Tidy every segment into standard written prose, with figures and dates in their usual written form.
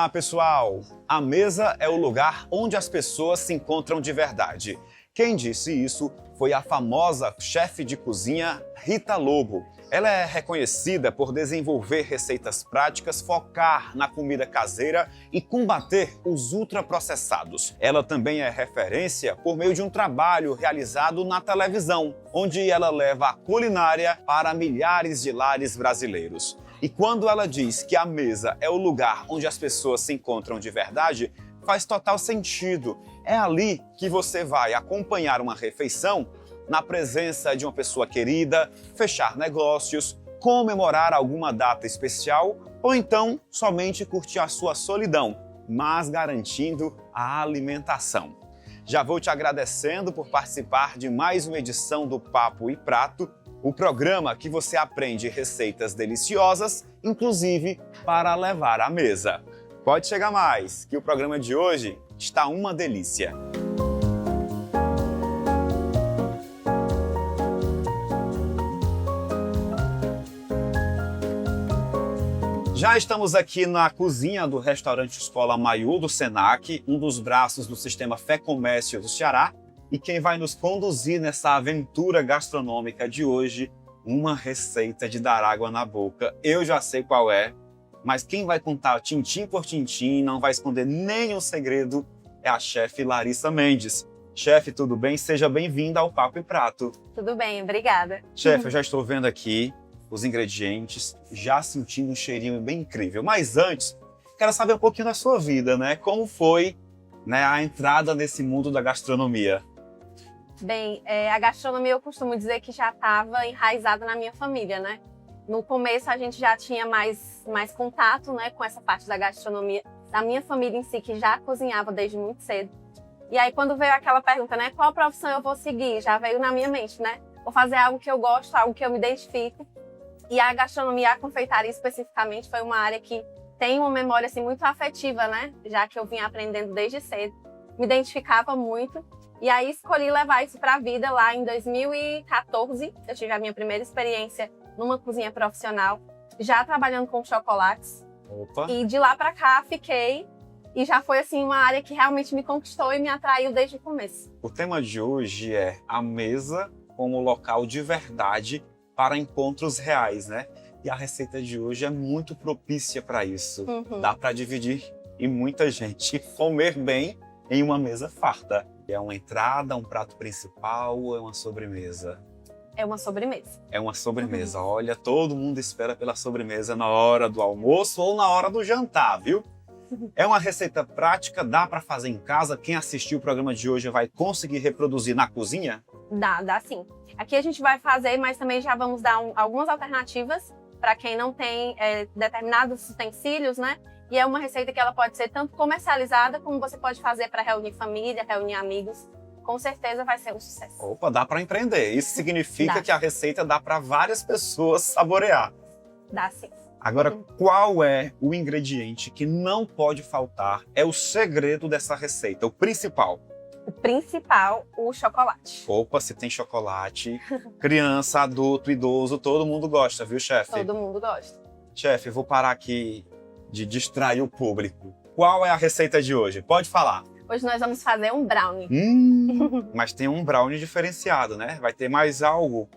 Olá, pessoal! A mesa é o lugar onde as pessoas se encontram de verdade. Quem disse isso foi a famosa chefe de cozinha Rita Lobo. Ela é reconhecida por desenvolver receitas práticas, focar na comida caseira e combater os ultraprocessados. Ela também é referência por meio de um trabalho realizado na televisão, onde ela leva a culinária para milhares de lares brasileiros. E quando ela diz que a mesa é o lugar onde as pessoas se encontram de verdade, faz total sentido. É ali que você vai acompanhar uma refeição na presença de uma pessoa querida, fechar negócios, comemorar alguma data especial ou então somente curtir a sua solidão, mas garantindo a alimentação. Já vou te agradecendo por participar de mais uma edição do Papo e Prato, o programa que você aprende receitas deliciosas, inclusive para levar à mesa. Pode chegar mais, que o programa de hoje está uma delícia. Já estamos aqui na cozinha do restaurante Escola Maiú do Senac, um dos braços do sistema Fé Comércio do Ceará. E quem vai nos conduzir nessa aventura gastronômica de hoje, uma receita de dar água na boca. Eu já sei qual é, mas quem vai contar tintim por tintim, não vai esconder nenhum segredo, é a chefe Larissa Mendes. Chefe, tudo bem? Seja bem-vinda ao Papo e Prato. Tudo bem, obrigada. Chefe, eu já estou vendo aqui os ingredientes, já sentindo um cheirinho bem incrível. Mas antes, quero saber um pouquinho da sua vida, né? Como foi, a entrada nesse mundo da gastronomia? Bem, a gastronomia eu costumo dizer que já estava enraizada na minha família, né? No começo a gente já tinha mais contato, né, com essa parte da gastronomia da minha família em si, que já cozinhava desde muito cedo. E aí quando veio aquela pergunta, né, qual profissão eu vou seguir? Já veio na minha mente, né? Vou fazer algo que eu gosto, algo que eu me identifico. E a gastronomia, a confeitaria especificamente, foi uma área que tem uma memória assim, muito afetiva, né? Já que eu vim aprendendo desde cedo. Me identificava muito. E aí escolhi levar isso para a vida lá em 2014. Eu tive a minha primeira experiência numa cozinha profissional, já trabalhando com chocolates. Opa. E de lá para cá fiquei. E já foi assim uma área que realmente me conquistou e me atraiu desde o começo. O tema de hoje é a mesa como local de verdade para encontros reais, né? E a receita de hoje é muito propícia para isso. Dá para dividir e muita gente comer bem em uma mesa farta. É uma entrada, um prato principal ou é uma sobremesa? É uma sobremesa. É uma sobremesa. Olha, todo mundo espera pela sobremesa na hora do almoço ou na hora do jantar, viu? É uma receita prática, dá para fazer em casa. Quem assistiu o programa de hoje vai conseguir reproduzir na cozinha? Dá sim. Aqui a gente vai fazer, mas também já vamos dar algumas alternativas para quem não tem determinados utensílios, né? E é uma receita que ela pode ser tanto comercializada, como você pode fazer para reunir família, reunir amigos. Com certeza vai ser um sucesso. Opa, dá para empreender. Isso significa que a receita dá para várias pessoas saborear. Dá sim. Agora, qual é o ingrediente que não pode faltar? É o segredo dessa receita, o principal. O principal, o chocolate. Opa, se tem chocolate, criança, adulto, idoso, todo mundo gosta, viu, chefe? Todo mundo gosta. Chefe, vou parar aqui de distrair o público. Qual é a receita de hoje? Pode falar. Hoje nós vamos fazer um brownie. Mas tem um brownie diferenciado, né? Vai ter mais algo.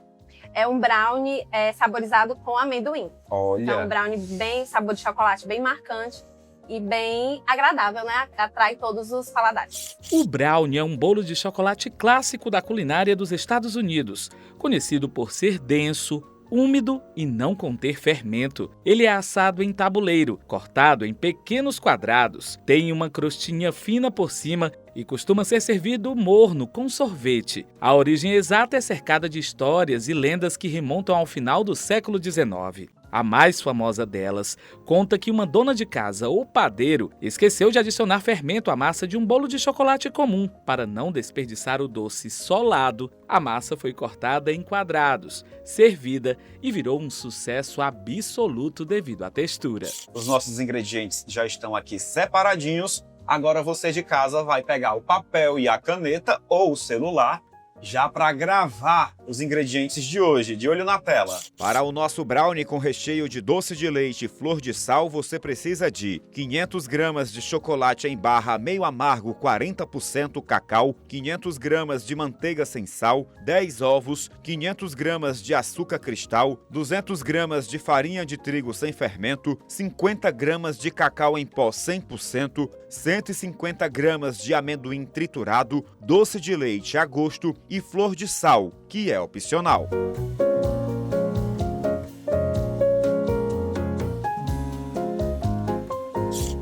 É um brownie saborizado com amendoim. Olha. Então, um brownie bem sabor de chocolate, bem marcante e bem agradável, né? Atrai todos os paladares. O brownie é um bolo de chocolate clássico da culinária dos Estados Unidos, conhecido por ser denso, úmido e não conter fermento. Ele é assado em tabuleiro, cortado em pequenos quadrados, tem uma crostinha fina por cima e costuma ser servido morno com sorvete. A origem exata é cercada de histórias e lendas que remontam ao final do século XIX. A mais famosa delas conta que uma dona de casa ou padeiro esqueceu de adicionar fermento à massa de um bolo de chocolate comum. Para não desperdiçar o doce solado, a massa foi cortada em quadrados, servida e virou um sucesso absoluto devido à textura. Os nossos ingredientes já estão aqui separadinhos. Agora você de casa vai pegar o papel e a caneta ou o celular já para gravar os ingredientes de hoje, de olho na tela. Para o nosso brownie com recheio de doce de leite e flor de sal, você precisa de 500 gramas de chocolate em barra meio amargo 40% cacau, 500 gramas de manteiga sem sal, 10 ovos, 500 gramas de açúcar cristal, 200 gramas de farinha de trigo sem fermento, 50 gramas de cacau em pó 100%, 150 gramas de amendoim triturado, doce de leite a gosto e flor de sal, que é opcional.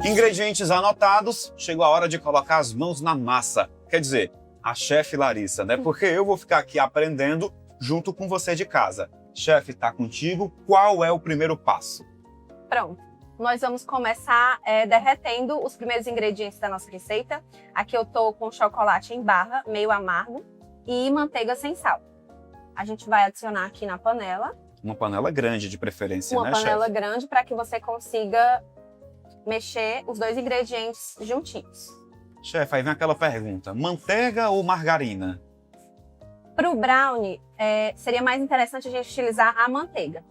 Ingredientes anotados, chegou a hora de colocar as mãos na massa. Quer dizer, a chefe Larissa, né? Porque eu vou ficar aqui aprendendo junto com você de casa. Chefe, tá contigo? Qual é o primeiro passo? Pronto. Nós vamos começar derretendo os primeiros ingredientes da nossa receita. Aqui eu tô com chocolate em barra, meio amargo, e manteiga sem sal. A gente vai adicionar aqui na panela. Uma panela grande de preferência, Uma né, panela chefe? grande para que você consiga mexer os dois ingredientes juntinhos. Chefe, aí vem aquela pergunta, manteiga ou margarina? Para o brownie, seria mais interessante a gente utilizar a manteiga.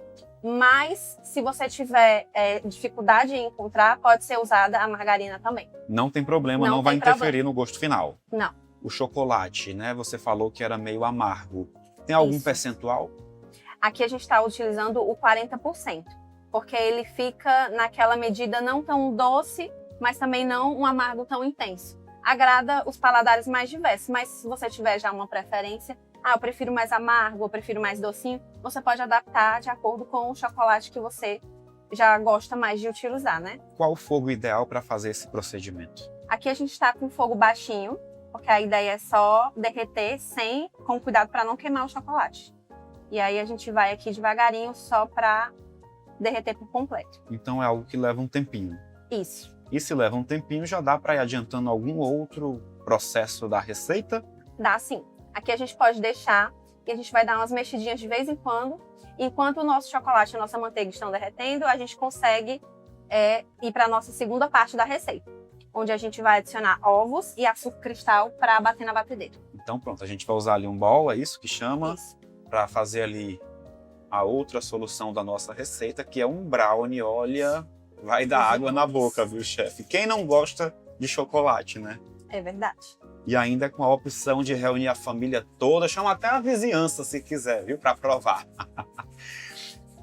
Mas, se você tiver dificuldade em encontrar, pode ser usada a margarina também. Não tem problema, Não não vai tem interferir problema. no gosto final. Não. O chocolate, né? Você falou que era meio amargo. Tem algum Isso. percentual? Aqui a gente está utilizando o 40%, porque ele fica naquela medida não tão doce, mas também não um amargo tão intenso. Agrada os paladares mais diversos, mas se você tiver já uma preferência, eu prefiro mais amargo, eu prefiro mais docinho, você pode adaptar de acordo com o chocolate que você já gosta mais de utilizar, né? Qual o fogo ideal para fazer esse procedimento? Aqui a gente está com fogo baixinho, porque a ideia é só derreter com cuidado para não queimar o chocolate. E aí a gente vai aqui devagarinho só para derreter por completo. Então é algo que leva um tempinho. Isso. E se leva um tempinho, já dá para ir adiantando algum outro processo da receita? Dá sim. Aqui a gente pode deixar e a gente vai dar umas mexidinhas de vez em quando. Enquanto o nosso chocolate e a nossa manteiga estão derretendo, a gente consegue ir para a nossa segunda parte da receita, onde a gente vai adicionar ovos e açúcar cristal para bater na batedeira. Então pronto, a gente vai usar ali um bowl, é isso que chama? Isso. Para fazer ali a outra solução da nossa receita, que é um brownie. Olha, vai dar água na boca, viu, chefe? Quem não gosta de chocolate, né? É verdade. E ainda com a opção de reunir a família toda, chama até a vizinhança se quiser, viu? Para provar.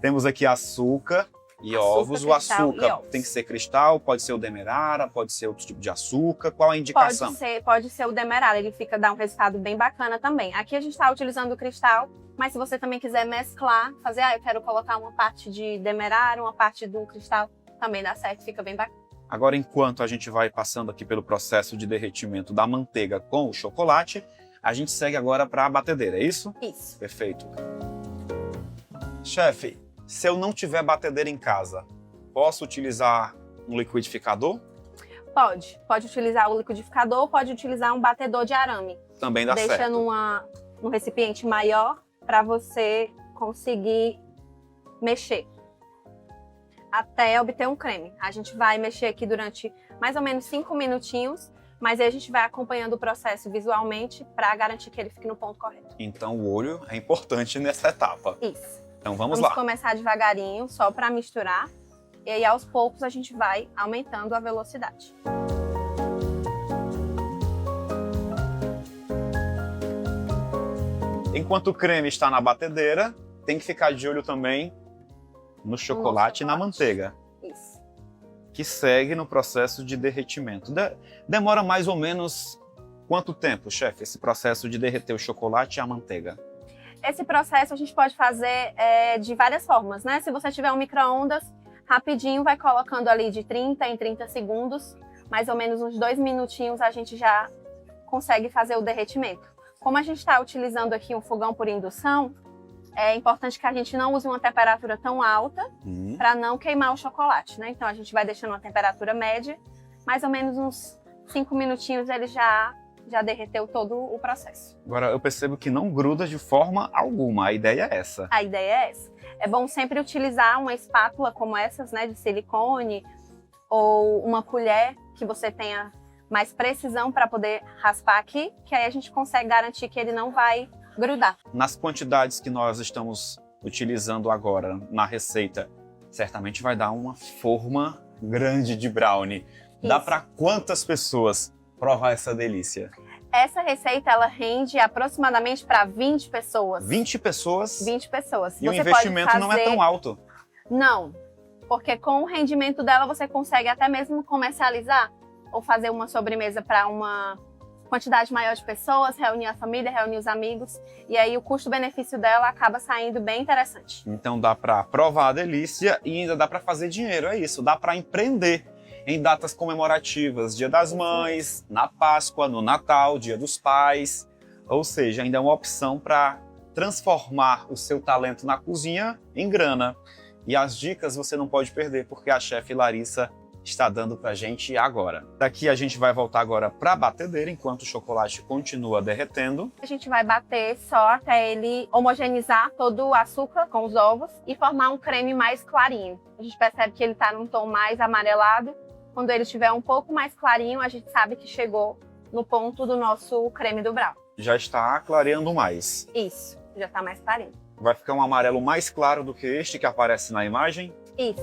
Temos aqui açúcar e ovos. O cristal açúcar e ovos. tem que ser cristal, pode ser o demerara, pode ser outro tipo de açúcar. Qual a indicação? Pode ser o demerara, ele dá um resultado bem bacana também. Aqui a gente está utilizando o cristal, mas se você também quiser mesclar, fazer, eu quero colocar uma parte de demerara, uma parte do cristal, também dá certo, fica bem bacana. Agora, enquanto a gente vai passando aqui pelo processo de derretimento da manteiga com o chocolate, a gente segue agora para a batedeira, é isso? Isso. Perfeito. Chefe, se eu não tiver batedeira em casa, posso utilizar um liquidificador? Pode utilizar o liquidificador, pode utilizar um batedor de arame. Também dá Deixa certo. num recipiente maior para você conseguir mexer até obter um creme. A gente vai mexer aqui durante mais ou menos 5 minutinhos, mas aí a gente vai acompanhando o processo visualmente para garantir que ele fique no ponto correto. Então o olho é importante nessa etapa. Isso. Então vamos Vamos lá. começar devagarinho, só para misturar. E aí, aos poucos, a gente vai aumentando a velocidade. Enquanto o creme está na batedeira, tem que ficar de olho também no chocolate e na manteiga, Isso. que segue no processo de derretimento. Demora mais ou menos quanto tempo, chefe, esse processo de derreter o chocolate e a manteiga? Esse processo a gente pode fazer de várias formas, né? Se você tiver um micro-ondas, rapidinho vai colocando ali de 30 em 30 segundos, mais ou menos uns 2 minutinhos a gente já consegue fazer o derretimento. Como a gente está utilizando aqui um fogão por indução, é importante que a gente não use uma temperatura tão alta para não queimar o chocolate, né? Então a gente vai deixando uma temperatura média, mais ou menos uns 5 minutinhos ele já derreteu todo o processo. Agora eu percebo que não gruda de forma alguma, a ideia é essa. A ideia é essa. É bom sempre utilizar uma espátula como essas, né, de silicone, ou uma colher que você tenha mais precisão para poder raspar aqui, que aí a gente consegue garantir que ele não vai grudar. Nas quantidades que nós estamos utilizando agora na receita, certamente vai dar uma forma grande de brownie. Dá Isso. para quantas pessoas provar essa delícia? Essa receita, ela rende aproximadamente para 20 pessoas. 20 pessoas 20 pessoas. e o Você investimento pode não é tão alto. Não, porque com o rendimento dela você consegue até mesmo comercializar ou fazer uma sobremesa para uma quantidade maior de pessoas, reunir a família, reunir os amigos, e aí o custo-benefício dela acaba saindo bem interessante. Então dá para provar a delícia e ainda dá para fazer dinheiro, é isso. Dá para empreender em datas comemorativas, Dia das Mães, na Páscoa, no Natal, Dia dos Pais. Ou seja, ainda é uma opção para transformar o seu talento na cozinha em grana. E as dicas você não pode perder, porque a chefe Larissa está dando pra gente agora. Daqui a gente vai voltar agora para a batedeira, enquanto o chocolate continua derretendo. A gente vai bater só até ele homogeneizar todo o açúcar com os ovos e formar um creme mais clarinho. A gente percebe que ele está num tom mais amarelado. Quando ele estiver um pouco mais clarinho, a gente sabe que chegou no ponto do nosso creme do brownie. Já está clareando mais. Isso, já está mais clarinho. Vai ficar um amarelo mais claro do que este que aparece na imagem. Isso.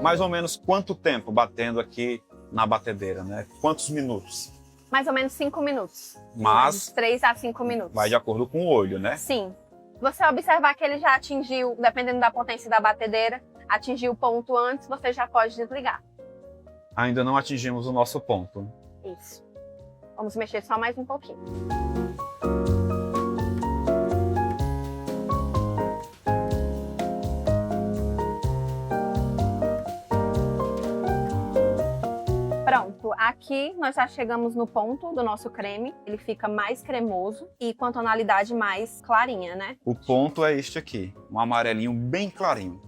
Mais ou menos quanto tempo batendo aqui na batedeira, né? Quantos minutos? Mais ou menos 5 minutos. Mas 3 a 5 minutos. vai de acordo com o olho, né? Sim. Você observar que ele já atingiu, dependendo da potência da batedeira, atingiu o ponto antes, você já pode desligar. Ainda não atingimos o nosso ponto. Isso. Vamos mexer só mais um pouquinho. Pronto, aqui nós já chegamos no ponto do nosso creme. Ele fica mais cremoso e com a tonalidade mais clarinha, né? O ponto é este aqui, um amarelinho bem clarinho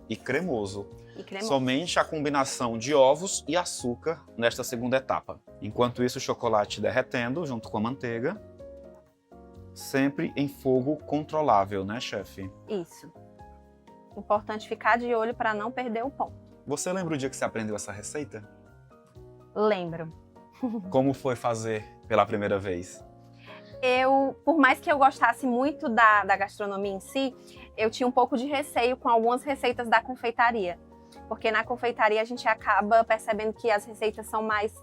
e cremoso. E cremoso. Somente a combinação de ovos e açúcar nesta segunda etapa. Enquanto isso, o chocolate derretendo junto com a manteiga. Sempre em fogo controlável, né, chefe? Isso. Importante ficar de olho para não perder o ponto. Você lembra o dia que você aprendeu essa receita? Lembro. Como foi fazer pela primeira vez? Por mais que eu gostasse muito da gastronomia em si, eu tinha um pouco de receio com algumas receitas da confeitaria. Porque na confeitaria a gente acaba percebendo que as receitas são mais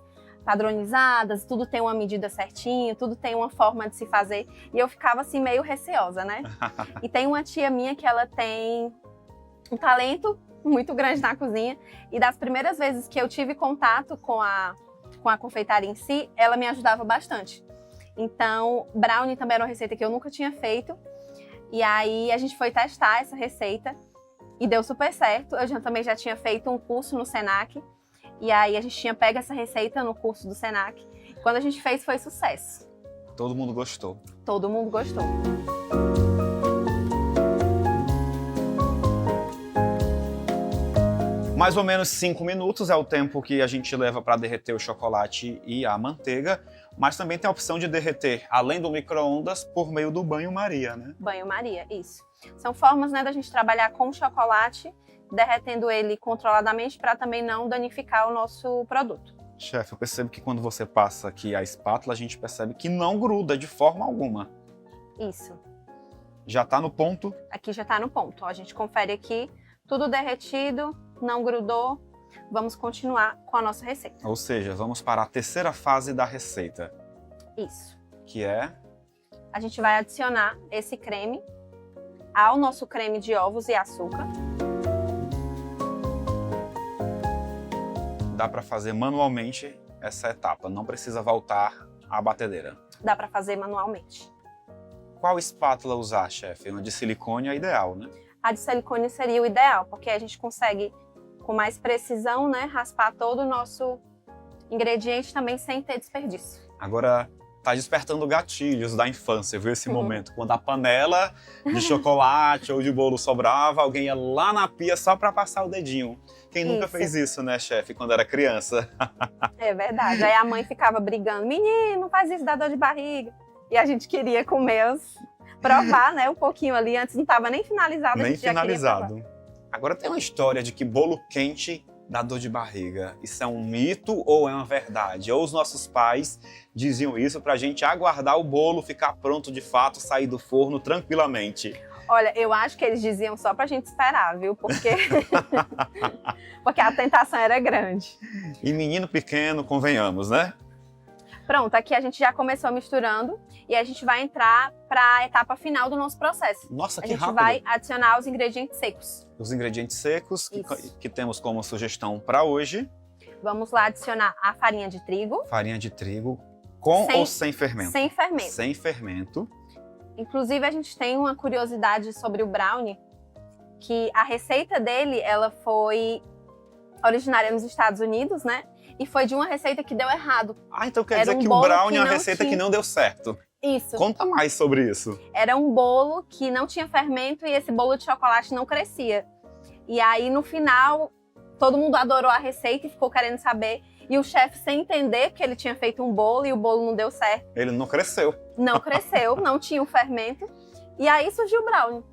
padronizadas, tudo tem uma medida certinha, tudo tem uma forma de se fazer. E eu ficava assim meio receosa, né? E tem uma tia minha que ela tem um talento muito grande na cozinha. E das primeiras vezes que eu tive contato com a confeitaria em si, ela me ajudava bastante. Então, brownie também era uma receita que eu nunca tinha feito. E aí a gente foi testar essa receita e deu super certo. Eu também já tinha feito um curso no Senac. E aí a gente tinha pego essa receita no curso do Senac. Quando a gente fez, foi sucesso. Todo mundo gostou. Todo mundo gostou. Mais ou menos 5 minutos é o tempo que a gente leva para derreter o chocolate e a manteiga, mas também tem a opção de derreter, além do micro-ondas, por meio do banho-maria, né? Banho-maria, isso. São formas, né, da gente trabalhar com o chocolate, derretendo ele controladamente para também não danificar o nosso produto. Chefe, eu percebo que quando você passa aqui a espátula, a gente percebe que não gruda de forma alguma. Isso. Já está no ponto? Aqui já está no ponto. Ó, a gente confere aqui, tudo derretido, não grudou. Vamos continuar com a nossa receita. Ou seja, vamos para a terceira fase da receita, Isso. que é... A gente vai adicionar esse creme ao nosso creme de ovos e açúcar. Dá para fazer manualmente essa etapa, não precisa voltar à batedeira. Dá para fazer manualmente. Qual espátula usar, chefe? Uma de silicone é ideal, né? A de silicone seria o ideal, porque a gente consegue, com mais precisão, né, raspar todo o nosso ingrediente também sem ter desperdício. Agora, tá despertando gatilhos da infância, viu esse momento? Quando a panela de chocolate ou de bolo sobrava, alguém ia lá na pia só para passar o dedinho. Quem nunca Isso. fez isso, né, chefe, quando era criança? É verdade. Aí a mãe ficava brigando, menino, não faz isso, dá dor de barriga. E a gente queria comer, provar, né, um pouquinho ali, antes não estava nem finalizado. a Nem gente já queria provar. finalizado. Agora tem uma história de que bolo quente Dá dor de barriga. Isso é um mito ou é uma verdade? Ou os nossos pais diziam isso pra gente aguardar o bolo ficar pronto de fato, sair do forno tranquilamente? Olha, eu acho que eles diziam só pra gente esperar, viu? Porque, porque a tentação era grande. E menino pequeno, convenhamos, né? Pronto, aqui a gente já começou misturando e a gente vai entrar para a etapa final do nosso processo. Nossa, A que gente rápido. vai adicionar os ingredientes secos. Os ingredientes secos Isso. que temos como sugestão para hoje. Vamos lá adicionar a farinha de trigo, Farinha de trigo com ou sem fermento? sem fermento. Sem fermento. Inclusive, a gente tem uma curiosidade sobre o brownie, que a receita dele, ela foi originária nos Estados Unidos, né? E foi de uma receita que deu errado. Ah, então quer Era dizer um que o bolo brownie que é uma não receita que tinha. não deu certo. Isso. Conta mais sobre isso. Era um bolo que não tinha fermento e esse bolo de chocolate não crescia. E aí, no final, todo mundo adorou a receita e ficou querendo saber. E o chefe, sem entender, porque ele tinha feito um bolo e o bolo não deu certo. Ele não cresceu. Não cresceu, não tinha o fermento. E aí surgiu o brownie.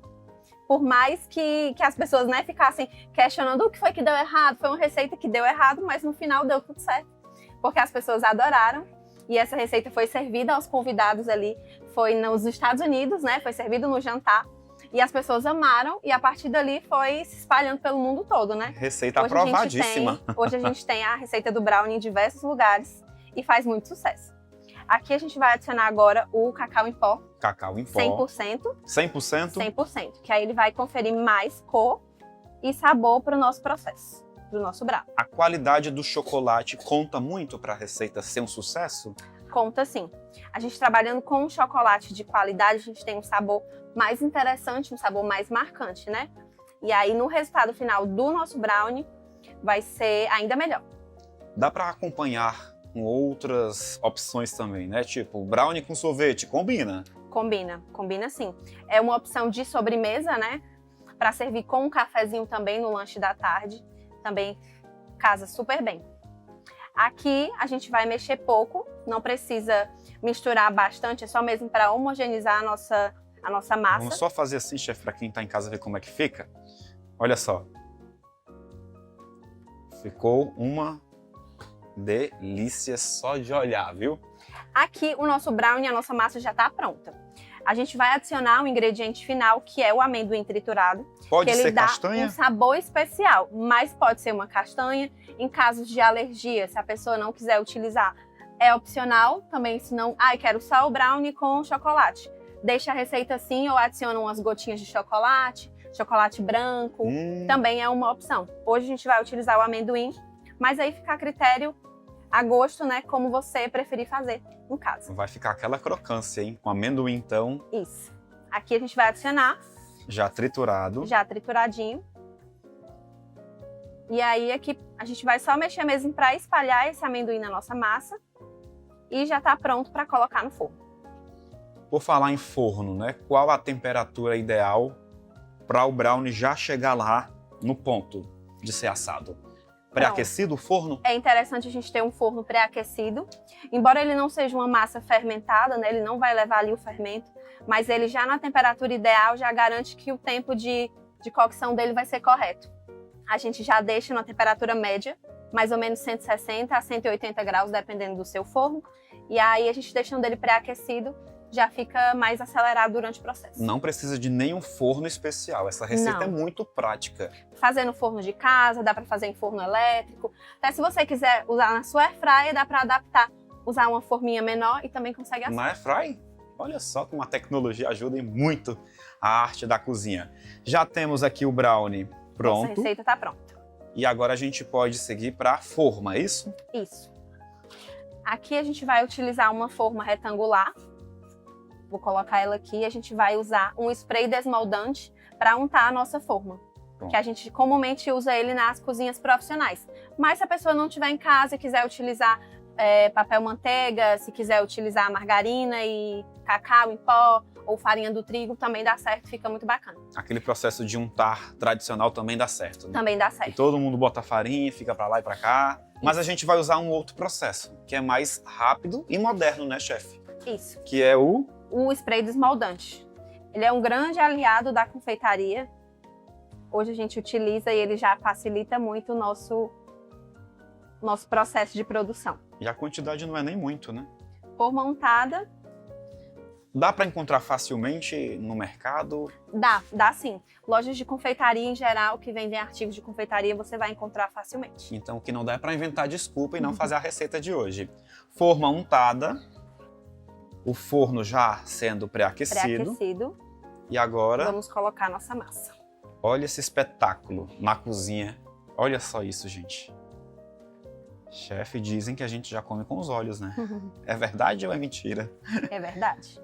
Por mais que as pessoas, né, ficassem questionando o que foi que deu errado, foi uma receita que deu errado, mas no final deu tudo certo. Porque as pessoas adoraram. E essa receita foi servida aos convidados ali. Foi nos Estados Unidos, né? Foi servido no jantar. E as pessoas amaram. E a partir dali foi se espalhando pelo mundo todo, né? Receita Hoje aprovadíssima. hoje a gente tem a receita do brownie em diversos lugares. E faz muito sucesso. Aqui a gente vai adicionar agora o cacau em pó. Cacau em pó. 100%. 100%? 100%. Que aí ele vai conferir mais cor e sabor para o nosso processo. Do nosso brownie. A qualidade do chocolate conta muito para a receita ser um sucesso? Conta sim. A gente trabalhando com um chocolate de qualidade, a gente tem um sabor mais interessante, um sabor mais marcante, né? E aí, no resultado final do nosso brownie, vai ser ainda melhor. Dá para acompanhar com outras opções também, né? Tipo, brownie com sorvete, combina? Combina sim. É uma opção de sobremesa, né? Para servir com um cafezinho também no lanche da tarde. Também casa super bem. Aqui a gente vai mexer pouco, não precisa misturar bastante, é só mesmo para homogeneizar a nossa massa. Vamos só fazer assim, chefe, para quem está em casa ver como é que fica. Olha só. Ficou uma delícia só de olhar, viu? Aqui o nosso brownie, a nossa massa já está pronta. A gente vai adicionar o ingrediente final, que é o amendoim triturado. Pode que ser ele dá castanha? um sabor especial, mas pode ser uma castanha. Em casos de alergia, se a pessoa não quiser utilizar, é opcional. Também, se não, quero só o brownie com chocolate. Deixa a receita assim ou adiciona umas gotinhas de chocolate, chocolate branco. Também é uma opção. Hoje a gente vai utilizar o amendoim, mas aí fica a critério, a gosto, né? Como você preferir fazer em casa. Vai ficar aquela crocância, hein? Com amendoim, então, Isso. Aqui a gente vai adicionar, já triturado. já trituradinho. E aí aqui a gente vai só mexer mesmo para espalhar esse amendoim na nossa massa. E já tá pronto para colocar no forno. Por falar em forno, né? Qual a temperatura ideal para o brownie já chegar lá no ponto de ser assado? Pré-aquecido o forno? É interessante a gente ter um forno pré-aquecido. Embora ele não seja uma massa fermentada, né? Ele não vai levar ali o fermento. Mas ele já na temperatura ideal já garante que o tempo de cocção dele vai ser correto. A gente já deixa na temperatura média, mais ou menos 160 a 180 graus, dependendo do seu forno. E aí a gente deixando ele pré-aquecido, já fica mais acelerado durante o processo. Não precisa de nenhum forno especial. Essa receita Não. é muito prática. Fazer no forno de casa, dá para fazer em forno elétrico. Até se você quiser usar na sua airfryer, dá para adaptar, usar uma forminha menor e também consegue assar. Na airfry? Olha só como a tecnologia ajuda em muito a arte da cozinha. Já temos aqui o brownie Essa pronto. receita tá pronta. E agora a gente pode seguir para a forma, é isso? Isso. Aqui a gente vai utilizar uma forma retangular. Vou colocar ela aqui e a gente vai usar um spray desmoldante para untar a nossa forma. Pronto. Que a gente comumente usa ele nas cozinhas profissionais. Mas se a pessoa não estiver em casa e quiser utilizar papel manteiga, se quiser utilizar margarina e cacau em pó ou farinha do trigo, também dá certo, fica muito bacana. Aquele processo de untar tradicional também dá certo, né? Também dá E certo. todo mundo bota farinha, fica para lá e para cá. Mas a gente vai usar um outro processo, que é mais rápido e moderno, né, chefe? Isso. Que é o Spray desmoldante. Ele é um grande aliado da confeitaria. Hoje a gente utiliza e ele já facilita muito o nosso nosso processo de produção. E a quantidade não é nem muito, né? Forma untada, Dá para encontrar facilmente no mercado? dá sim. Lojas de confeitaria em geral, que vendem artigos de confeitaria, você vai encontrar facilmente. Então o que não dá é para inventar desculpa e não fazer a receita de hoje. Forma untada, o forno já sendo pré-aquecido. Pré-aquecido, E agora, vamos colocar nossa massa. olha esse espetáculo na cozinha. Olha só isso, gente. Chefe, dizem que a gente já come com os olhos, né? É verdade ou é mentira? É verdade.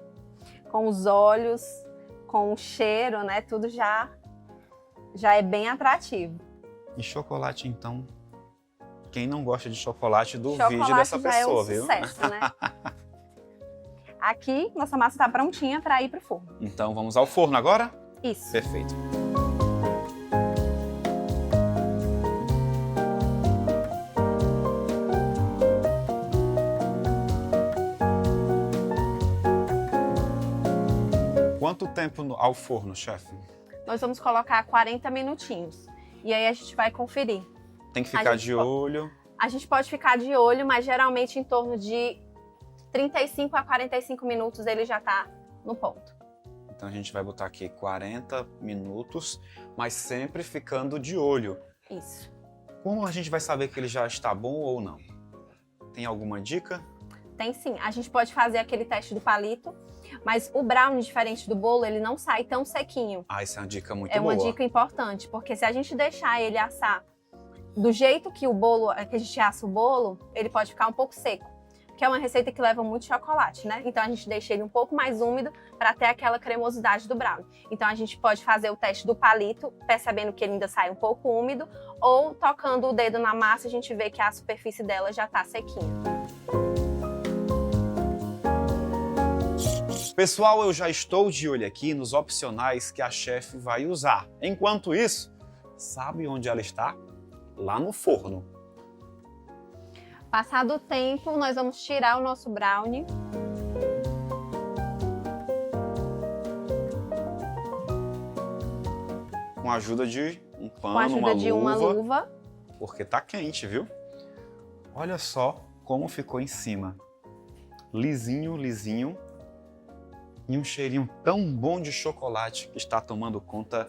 Com os olhos, com o cheiro, né? Tudo já é bem atrativo. E chocolate, então? Quem não gosta de chocolate, duvide Chocolate dessa já pessoa, é um viu? sucesso, né? Aqui, nossa massa está prontinha para ir pro forno. Então vamos ao forno agora? Isso. Perfeito. Quanto tempo ao forno, chefe? Nós vamos colocar 40 minutinhos. E aí a gente vai conferir. Tem que ficar gente de olho. A gente pode ficar de olho, mas geralmente em torno de 35 a 45 minutos ele já tá no ponto. Então a gente vai botar aqui 40 minutos, mas sempre ficando de olho. Isso. Como a gente vai saber que ele já está bom ou não? Tem alguma dica? Tem sim. A gente pode fazer aquele teste do palito, mas o brownie, diferente do bolo, ele não sai tão sequinho. Ah, essa é uma dica muito É boa. uma dica importante, porque se a gente deixar ele assar do jeito que que a gente assa o bolo, ele pode ficar um pouco seco. Que é uma receita que leva muito chocolate, né? Então a gente deixa ele um pouco mais úmido para ter aquela cremosidade do brownie. Então a gente pode fazer o teste do palito, percebendo que ele ainda sai um pouco úmido, ou tocando o dedo na massa, a gente vê que a superfície dela já tá sequinha. Pessoal, eu já estou de olho aqui nos opcionais que a chefe vai usar. Enquanto isso, sabe onde ela está? Lá no forno. Passado o tempo, nós vamos tirar o nosso brownie. Com a ajuda de um pano, Com a ajuda de uma luva. Porque tá quente, viu? Olha só como ficou em cima. Lisinho, lisinho. E um cheirinho tão bom de chocolate que está tomando conta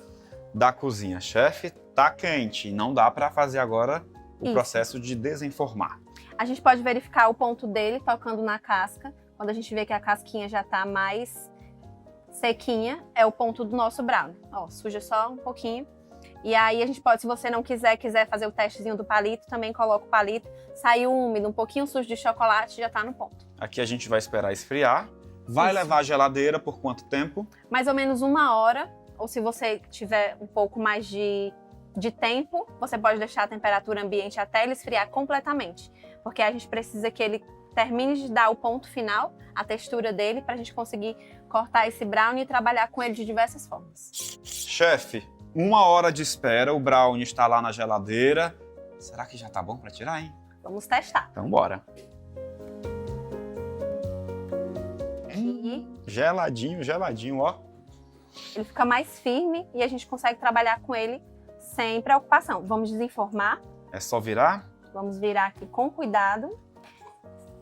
da cozinha. Chefe, tá quente. Não dá para fazer agora o Isso. processo de desenformar. A gente pode verificar o ponto dele tocando na casca. Quando a gente vê que a casquinha já tá mais sequinha, é o ponto do nosso brownie. Ó, suja só um pouquinho. E aí a gente pode, se você não quiser fazer o testezinho do palito, também coloca o palito. Saiu úmido, um pouquinho sujo de chocolate, já tá no ponto. Aqui a gente vai esperar esfriar. Vai Isso. levar à geladeira por quanto tempo? Mais ou menos 1 hora, ou se você tiver um pouco mais de tempo, você pode deixar a temperatura ambiente até ele esfriar completamente. Porque a gente precisa que ele termine de dar o ponto final, a textura dele, para a gente conseguir cortar esse brownie e trabalhar com ele de diversas formas. Chefe, 1 hora de espera, o brownie está lá na geladeira. Será que já tá bom para tirar, hein? Vamos testar. Então bora. E Geladinho, geladinho, ó. ele fica mais firme e a gente consegue trabalhar com ele sem preocupação. Vamos desenformar, É só virar. vamos virar aqui com cuidado.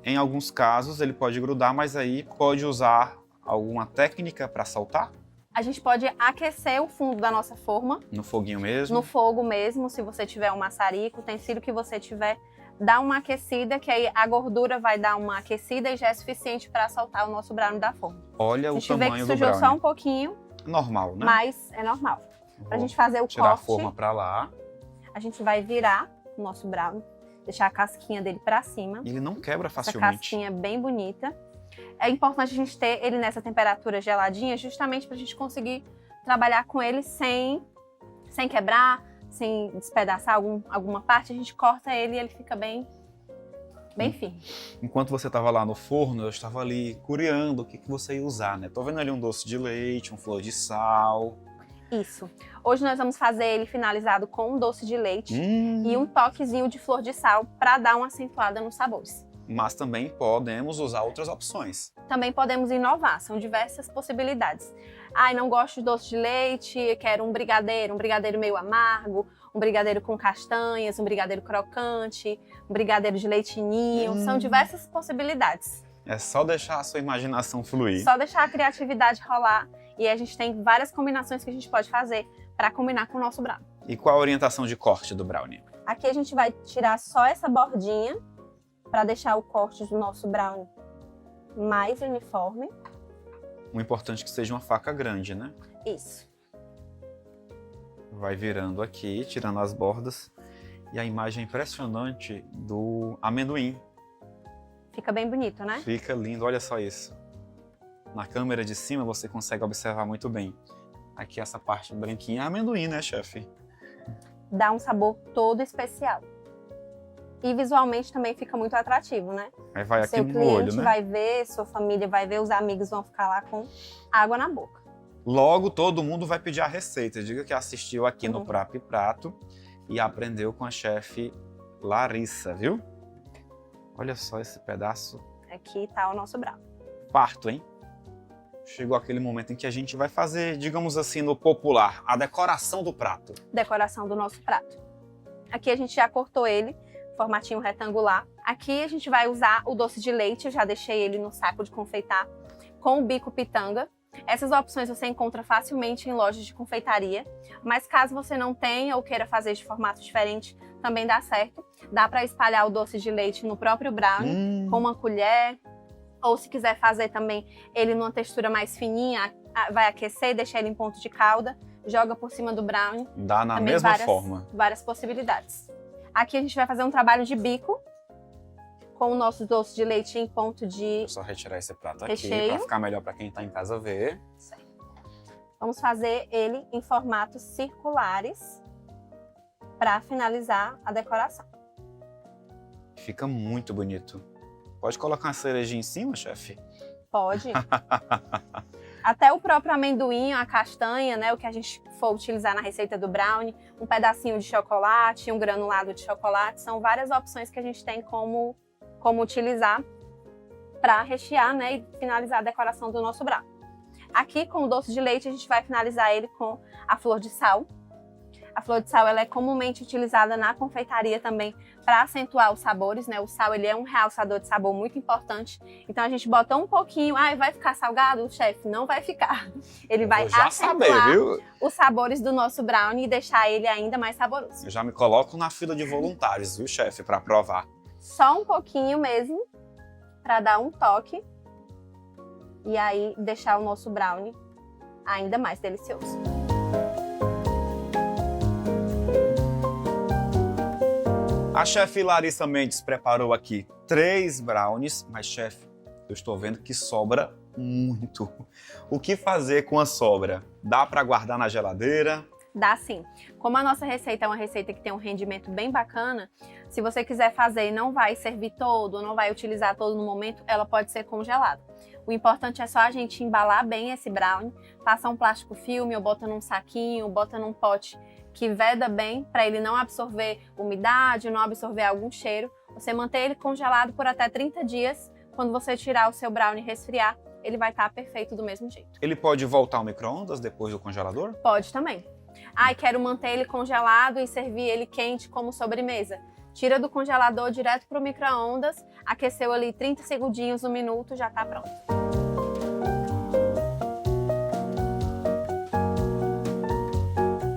Em alguns casos ele pode grudar, mas aí pode usar alguma técnica para soltar? A gente pode aquecer o fundo da nossa forma, No foguinho mesmo? no fogo mesmo, se você tiver um maçarico, utensílio que você tiver, dá uma aquecida, que aí a gordura vai dar uma aquecida e já é suficiente para soltar o nosso brownie da forma. Olha A o gente vê que tamanho do sujou brownie. só um pouquinho, Normal, né? mas é normal. Pra gente fazer o Tirar a corte, forma para lá. a gente vai virar o nosso brownie, deixar a casquinha dele para cima. E ele não quebra Essa facilmente. casquinha bem bonita. É importante a gente ter ele nessa temperatura geladinha, justamente para a gente conseguir trabalhar com ele sem quebrar, sem despedaçar alguma parte. A gente corta ele e ele fica bem firme. Enquanto você estava lá no forno, eu estava ali curiando o que você ia usar, né? Tô vendo ali um doce de leite, um flor de sal. Isso. Hoje nós vamos fazer ele finalizado com um doce de leite e um toquezinho de flor de sal para dar uma acentuada nos sabores. Mas também podemos usar outras opções. Também podemos inovar, são diversas possibilidades. Ai, não gosto de doce de leite, quero um brigadeiro meio amargo, um brigadeiro com castanhas, um brigadeiro crocante, um brigadeiro de leite ninho. São diversas possibilidades. É só deixar a sua imaginação fluir. Só deixar a criatividade rolar. E a gente tem várias combinações que a gente pode fazer para combinar com o nosso brownie. E qual a orientação de corte do brownie? Aqui a gente vai tirar só essa bordinha para deixar o corte do nosso brownie mais uniforme. O importante é que seja uma faca grande, né? Isso. Vai virando aqui, tirando as bordas. E a imagem é impressionante do amendoim. Fica bem bonito, né? Fica lindo, olha só isso. Na câmera de cima você consegue observar muito bem. Aqui essa parte branquinha é amendoim, né, chefe? Dá um sabor todo especial. E visualmente também fica muito atrativo, né? Aí vai aqui Seu no cliente olho, né? vai ver, sua família vai ver, os amigos vão ficar lá com água na boca. Logo, todo mundo vai pedir a receita. Diga que assistiu aqui no Prato e Prato e aprendeu com a chefe Larissa, viu? Olha só esse pedaço. Aqui tá o nosso brownie. Parto, hein? Chegou aquele momento em que a gente vai fazer, digamos assim, no popular, a decoração do prato. Decoração do nosso prato. Aqui a gente já cortou ele, formatinho retangular. Aqui a gente vai usar o doce de leite, eu já deixei ele no saco de confeitar, com o bico pitanga. Essas opções você encontra facilmente em lojas de confeitaria, mas caso você não tenha ou queira fazer de formato diferente, também dá certo. Dá para espalhar o doce de leite no próprio brownie, com uma colher, ou se quiser fazer também ele numa textura mais fininha, vai aquecer, deixar ele em ponto de calda, joga por cima do brownie. Dá na Também mesma forma. Várias possibilidades. Aqui a gente vai fazer um trabalho de bico, com o nosso doce de leite em ponto de Vou só retirar esse prato aqui recheio. para ficar melhor para quem está em casa ver. Vamos fazer ele em formatos circulares para finalizar a decoração. Fica muito bonito. Pode colocar uma cerejinha em cima, chefe? Pode. Até o próprio amendoim, a castanha, né, o que a gente for utilizar na receita do brownie, um pedacinho de chocolate, um granulado de chocolate, são várias opções que a gente tem como utilizar para rechear, né, e finalizar a decoração do nosso brownie. Aqui com o doce de leite a gente vai finalizar ele com a flor de sal. A flor de sal ela é comumente utilizada na confeitaria também para acentuar os sabores, né? O sal ele é um realçador de sabor muito importante. Então a gente bota um pouquinho, vai ficar salgado, chefe? Não vai ficar. Ele vai já acentuar saber, viu? os sabores do nosso brownie e deixar ele ainda mais saboroso. Eu já me coloco na fila de voluntários, viu, chefe, para provar. Só um pouquinho mesmo, para dar um toque. E aí deixar o nosso brownie ainda mais delicioso. A chefe Larissa Mendes preparou aqui 3 brownies, mas chefe, eu estou vendo que sobra muito. O que fazer com a sobra? Dá para guardar na geladeira? Dá sim. Como a nossa receita é uma receita que tem um rendimento bem bacana, se você quiser fazer e não vai servir todo, não vai utilizar todo no momento, ela pode ser congelada. O importante é só a gente embalar bem esse brownie, passar um plástico filme, ou bota num saquinho, ou bota num pote que veda bem, para ele não absorver umidade, não absorver algum cheiro. Você manter ele congelado por até 30 dias. Quando você tirar o seu brownie e resfriar, ele vai estar perfeito do mesmo jeito. Ele pode voltar ao micro-ondas depois do congelador? Pode também. Quero manter ele congelado e servir ele quente como sobremesa. Tira do congelador direto para o micro-ondas, aqueceu ali 30 segundinhos, 1 minuto, já está pronto.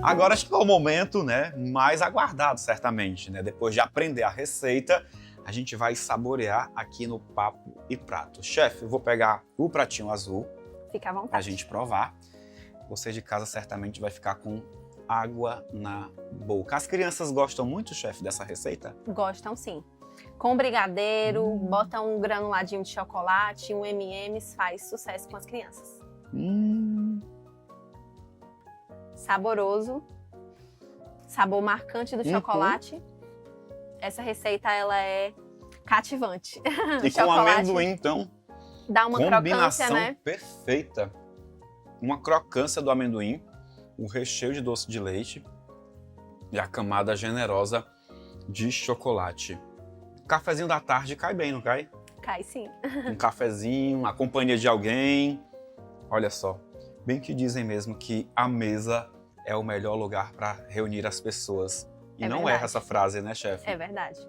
Agora chegou o momento, né, mais aguardado, certamente, né? Depois de aprender a receita, a gente vai saborear aqui no Papo e Prato. Chefe, eu vou pegar o pratinho azul Fica à vontade. pra gente provar. Você de casa certamente vai ficar com água na boca. As crianças gostam muito, chefe, dessa receita? Gostam sim. Com brigadeiro, bota um granuladinho de chocolate, um M&M's, faz sucesso com as crianças. Saboroso, sabor marcante do chocolate. Essa receita ela é cativante. E com amendoim, então, dá uma crocância, combinação né? perfeita. Uma crocância do amendoim, o recheio de doce de leite e a camada generosa de chocolate. Cafezinho da tarde cai bem, não cai? Cai sim. Um cafezinho, a companhia de alguém. Olha só, bem que dizem mesmo que a mesa é o melhor lugar para reunir as pessoas. E É não verdade. erra essa frase, né, chefe? É verdade.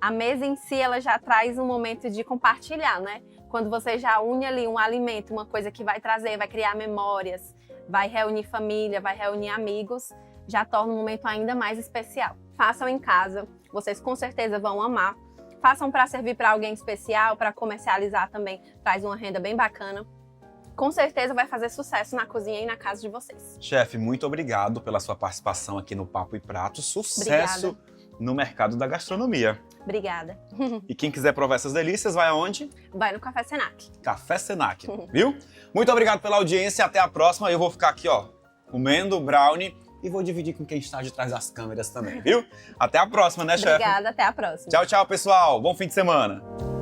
A mesa em si, ela já traz um momento de compartilhar, né? Quando você já une ali um alimento, uma coisa que vai trazer, vai criar memórias, vai reunir família, vai reunir amigos, já torna um momento ainda mais especial. Façam em casa, vocês com certeza vão amar. Façam para servir para alguém especial, para comercializar também, traz uma renda bem bacana. Com certeza vai fazer sucesso na cozinha e na casa de vocês. Chefe, muito obrigado pela sua participação aqui no Papo e Prato. Sucesso no mercado da gastronomia. Obrigada. E quem quiser provar essas delícias, vai aonde? Vai no Café Senac. Café Senac, viu? Muito obrigado pela audiência, até a próxima. Eu vou ficar aqui, ó, comendo brownie e vou dividir com quem está de trás das câmeras também, viu? Até a próxima, né, chefe? Obrigada, até a próxima. Tchau, tchau, pessoal. Bom fim de semana.